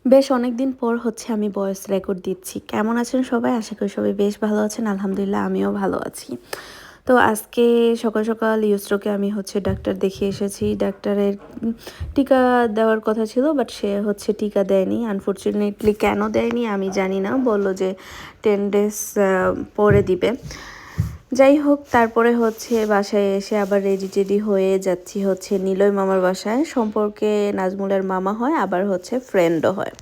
বেশ অনেকদিন পর হচ্ছে আমি ভয়েস রেকর্ড দিচ্ছি। কেমন আছেন সবাই? আশা করি সবাই বেশ ভালো আছেন। আলহামদুলিল্লাহ আমিও ভালো আছি। তো আজকে সকাল সকাল ইউসরোকে আমি হচ্ছে ডাক্তার দেখিয়ে এসেছি। ডাক্তারের টিকা দেওয়ার কথা ছিল, বাট সে হচ্ছে টিকা দেয়নি। আনফরচুনেটলি কেন দেয়নি আমি জানি না। বলল যে 10 ডেজ পরে দিবে। যাই হোক, তারপরে হচ্ছে বাসায় এসে আবার রেডি টেডি হয়ে যাচ্ছি হচ্ছে নিলয় মামার বাসায়। সম্পর্কে নাজমুলের মামা হয়, আবার হচ্ছে ফ্রেন্ডও হয়।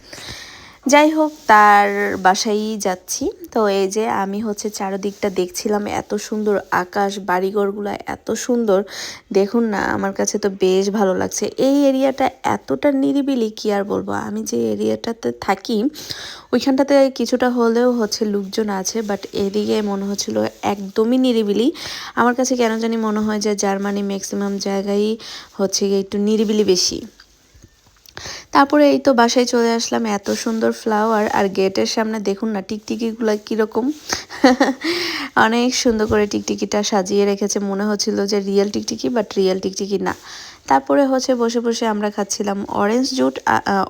যাই হোক, তার বাসায়ই যাচ্ছি। তো এই যে আমি হচ্ছে চারদিকটা দেখছিলাম, এত সুন্দর আকাশ, বাড়িঘরগুলো এত সুন্দর। দেখুন না, আমার কাছে তো বেশ ভালো লাগছে। এই এরিয়াটা এতটা নিরিবিলি, কি আর বলবো। আমি যে এরিয়াটাতে থাকি ওইখানটাতে কিছুটা হলেও হচ্ছে লোকজন আছে, বাট এদিকে মনে হচ্ছিল একদমই নিরিবিলি। আমার কাছে কেন জানি মনে হয় যে জার্মানি ম্যাক্সিমাম জায়গায় হচ্ছে একটু নিরিবিলি বেশি। তারপরে এই তো বাসায় চলে আসলাম। এত সুন্দর ফ্লাওয়ার, আর গেটের সামনে দেখুন না টিকটিকিগুলো কীরকম অনেক সুন্দর করে টিকটিকিটা সাজিয়ে রেখেছে। মনে হচ্ছিল যে রিয়েল টিকটিকি, বাট রিয়েল টিকটিকি না। তারপরে হচ্ছে বসে বসে আমরা খাচ্ছিলাম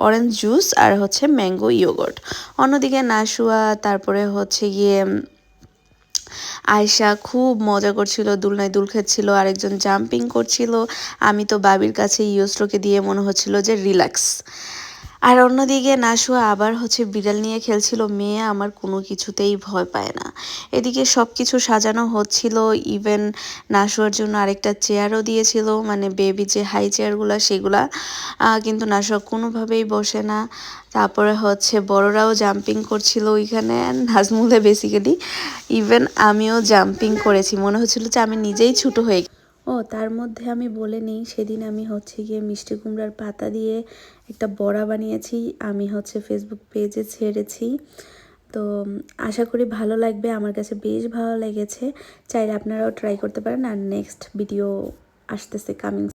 অরেঞ্জ জুস আর হচ্ছে ম্যাঙ্গো ইয়োগর্ট। অন্যদিকে নাশুয়া, তারপরে হচ্ছে গিয়ে আয়শা খুব মজা করছিল, দুলনায় দুল খাচ্ছিল, আরেকজন জাম্পিং করছিল। আমি তো বাবির কাছে ইউসরোকে দিয়ে মনে হচ্ছিল যে রিল্যাক্স। আর অন্যদিকে নাশুয়া আবার হচ্ছে বিড়াল নিয়ে খেলছিল। মেয়ে আমার কোনো কিছুতেই ভয় পায় না। এদিকে সব কিছু সাজানো হচ্ছিল, ইভেন নাশুয়ার জন্য আরেকটা চেয়ারও দিয়েছিল, মানে বেবি যে হাই চেয়ারগুলো সেগুলা। কিন্তু নাশুয়া কোনোভাবেই বসে না। তারপরে হচ্ছে বড়রাও জাম্পিং করছিল ওইখানে, নাজমুলে বেসিক্যালি ইভেন আমিও জাম্পিং করেছি। মনে হচ্ছিল যে আমি নিজেই ছোটো হয়ে। ও, তার মধ্যে আমি বলে নিই, সেদিন আমি হচ্ছে গিয়ে মিষ্টি কুমড়ার পাতা দিয়ে একটা বড়া বানিয়েছি। আমি হচ্ছে ফেসবুক পেজে ছেড়েছি। তো আশা করি ভালো লাগবে। আমার কাছে বেশ ভালো লেগেছে। চাইলে আপনারাও ট্রাই করতে পারেন। আর নেক্সট ভিডিও আসতেছে, কামিং